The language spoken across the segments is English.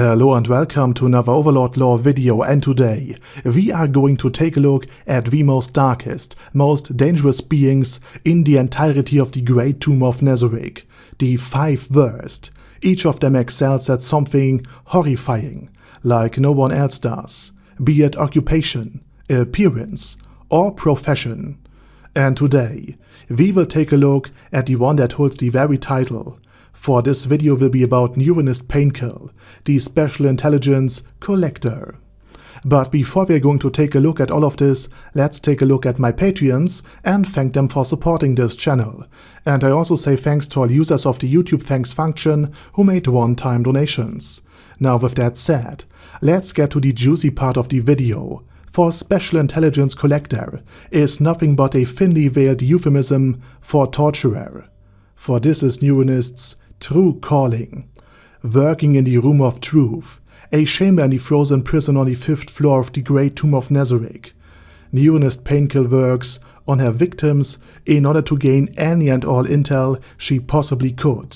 Hello and welcome to another Overlord lore video, and today we are going to take a look at the most darkest, most dangerous beings in the entirety of the Great Tomb of Nezarec, the 5 worst. Each of them excels at something horrifying, like no one else does, be it occupation, appearance, or profession. And today we will take a look at the one that holds the very title. For this video will be about Neuronist Painkill, the Special Intelligence Collector. But before we're going to take a look at all of this, let's take a look at my Patreons and thank them for supporting this channel. And I also say thanks to all users of the YouTube thanks function who made one-time donations. Now with that said, let's get to the juicy part of the video. For Special Intelligence Collector is nothing but a thinly veiled euphemism for torturer. For this is Neuronist's true calling. Working in the Room of Truth, a chamber in the frozen prison on the 5th floor of the Great Tomb of Nezarec, Neuronist Painkill works on her victims in order to gain any and all intel she possibly could.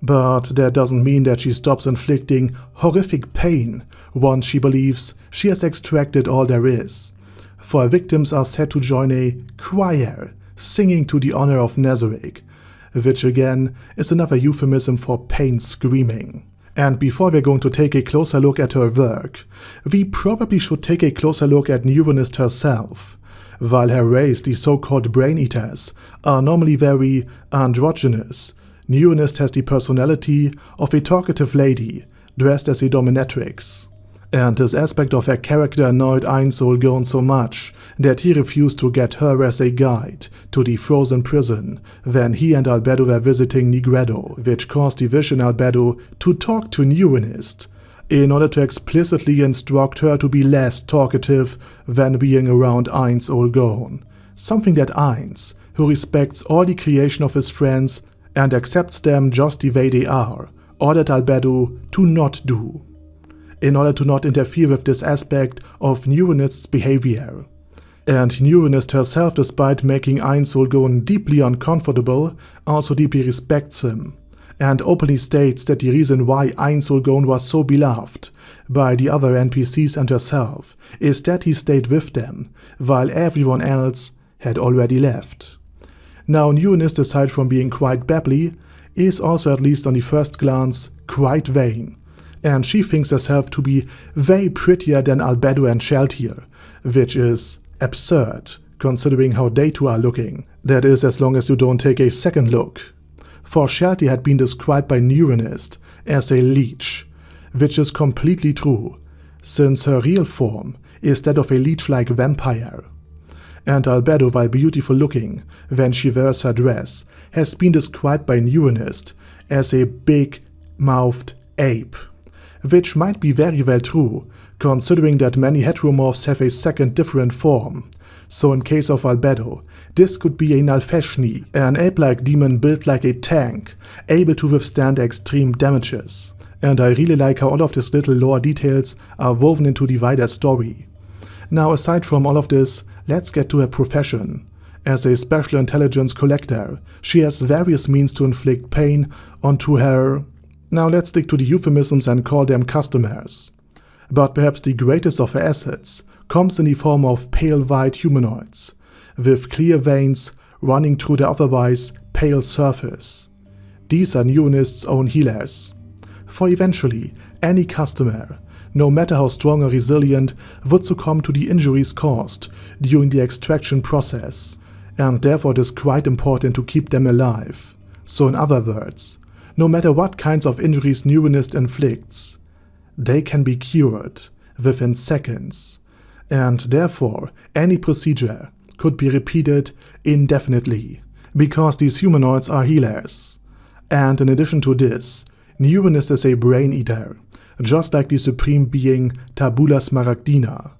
But that doesn't mean that she stops inflicting horrific pain once she believes she has extracted all there is. For her victims are said to join a choir singing to the honor of Nezarec, which again is another euphemism for pain screaming. And before we're going to take a closer look at her work, we probably should take a closer look at Neuronist herself. While her race, the so-called brain eaters, are normally very androgynous, Neuronist has the personality of a talkative lady dressed as a dominatrix. And this aspect of her character annoyed Overlord so much that he refused to get her as a guide to the frozen prison when he and Albedo were visiting Negredo, which caused the Vision Albedo to talk to Neuronist in order to explicitly instruct her to be less talkative when being around Overlord. Something that Ainz, who respects all the creation of his friends and accepts them just the way they are, ordered Albedo to not do, in order to not interfere with this aspect of Neuronist's behavior. And Neuronist herself, despite making Overlord deeply uncomfortable, also deeply respects him, and openly states that the reason why Overlord was so beloved by the other NPCs and herself is that he stayed with them, while everyone else had already left. Now Neuronist, aside from being quite babbly, is also, at least on the first glance, quite vain. And she thinks herself to be way prettier than Albedo and Sheltier, which is absurd, considering how they two are looking. That is, as long as you don't take a second look. For Sheltier had been described by Neuronist as a leech, which is completely true, since her real form is that of a leech-like vampire. And Albedo, while beautiful looking when she wears her dress, has been described by Neuronist as a big-mouthed ape. Which might be very well true, considering that many heteromorphs have a second different form. So in case of Albedo, this could be a Nalfeshni, an ape-like demon built like a tank, able to withstand extreme damages. And I really like how all of these little lore details are woven into the wider story. Now, aside from all of this, let's get to her profession. As a special intelligence collector, she has various means to inflict pain onto her... Now let's stick to the euphemisms and call them customers. But perhaps the greatest of her assets comes in the form of pale white humanoids, with clear veins running through their otherwise pale surface. These are Neuronist's own healers. For eventually, any customer, no matter how strong or resilient, would succumb to the injuries caused during the extraction process, and therefore it is quite important to keep them alive. So in other words, no matter what kinds of injuries Neuronist inflicts, they can be cured within seconds, and therefore any procedure could be repeated indefinitely, because these humanoids are healers. And in addition to this, Neuronist is a brain eater, just like the supreme being Tabula Smaragdina,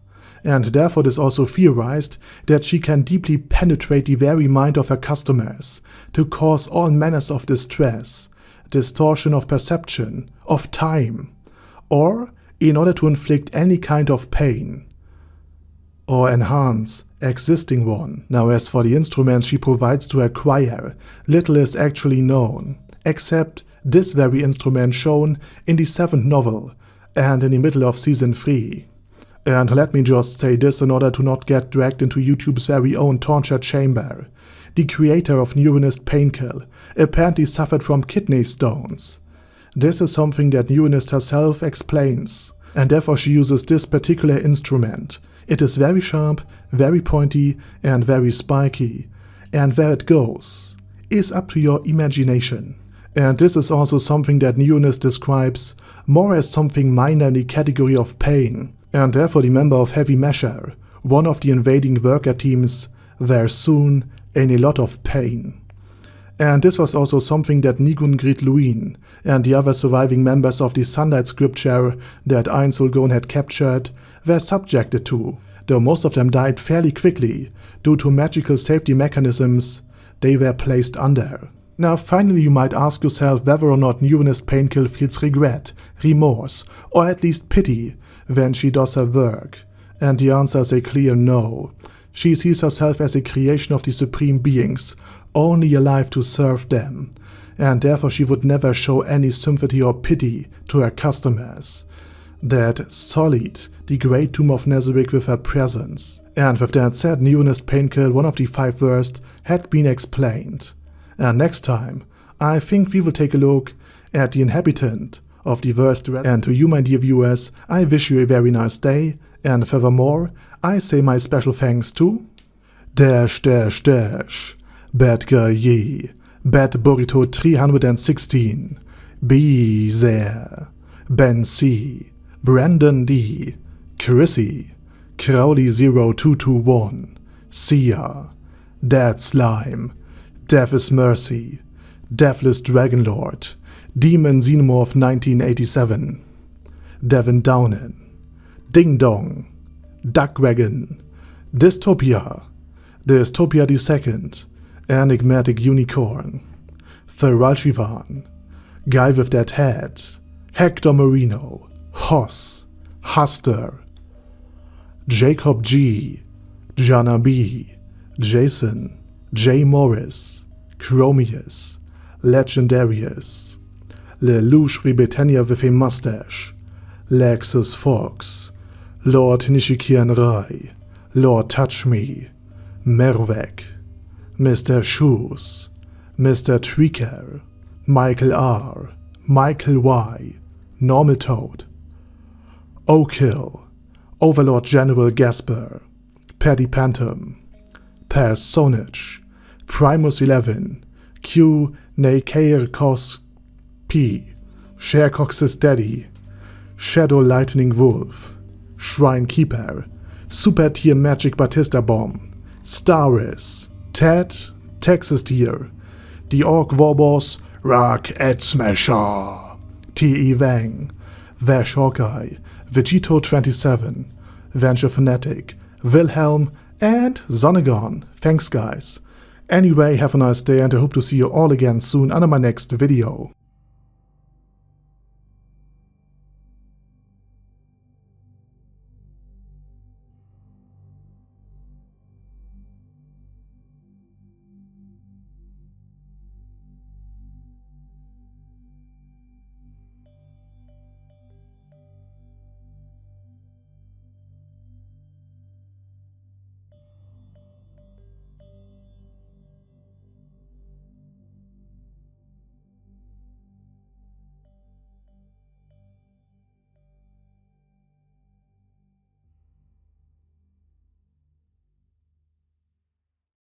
and therefore it is also theorized that she can deeply penetrate the very mind of her customers to cause all manners of distress, distortion of perception, of time, or in order to inflict any kind of pain, or enhance existing one. Now, as for the instruments she provides to her choir, little is actually known, except this very instrument shown in the 7th novel, and in the middle of season 3. And let me just say this in order to not get dragged into YouTube's very own torture chamber. The creator of Neuronist Painkill apparently suffered from kidney stones. This is something that Neuronist herself explains, and therefore she uses this particular instrument. It is very sharp, very pointy, and very spiky, and where it goes is up to your imagination. And this is also something that Neuronist describes more as something minor in the category of pain, and therefore the member of Heavy Measure, one of the invading worker teams, were soon in a lot of pain. And this was also something that Nigun Grit-Luin and the other surviving members of the Sunlight Scripture that Einsulgon had captured were subjected to, though most of them died fairly quickly due to magical safety mechanisms they were placed under. Now finally you might ask yourself whether or not Neuronist Painkill feels regret, remorse, or at least pity when she does her work, and the answer is a clear no. She sees herself as a creation of the supreme beings, only alive to serve them, and therefore she would never show any sympathy or pity to her customers. That sullied the great tomb of Nezarec with her presence. And with that said, Neuronist Painkill, one of the 5 worst, had been explained. And next time, I think we will take a look at the inhabitant of the worst. And to you, my dear viewers, I wish you a very nice day, and furthermore, I say my special thanks to Bad Guy Ye, Bad Burrito 316, Be There, Ben C, Brandon D, Chrissy, Crowley 0221, Sia, Dad Slime, Death is Mercy, Deathless Dragonlord, Demon Xenomorph 1987, Devin Downen, Ding Dong, Duckwagon, Dystopia, Dystopia II, Enigmatic Unicorn, Theralchivan, Guy with That Head, Hector Marino, Hoss, Huster, Jacob G, Jana B, Jason, J. Morris, Chromius, Legendarius, Lelouch Ribetania with a Mustache, Lexus Fox, Lord Nishikian Rai, Lord Touch Me, Mervek, Mr. Shoes, Mr. Tweaker, Michael R, Michael Y, Normal Toad, O'Kill, Overlord General Gasper, Paddy Pantum, Personage, Primus 11, Q Nakairkos P, Sharecox's Daddy, Shadow Lightning Wolf, Shrine Keeper, Super Tier Magic Batista Bomb, Staris, Ted, Texas Tier, The Orc Warboss, Rock Ed Smasher, T.E. Wang, Vash Hawkeye, Vegito 27, Venture Fanatic, Wilhelm, and Zonagon. Thanks guys. Anyway, have a nice day and I hope to see you all again soon under my next video.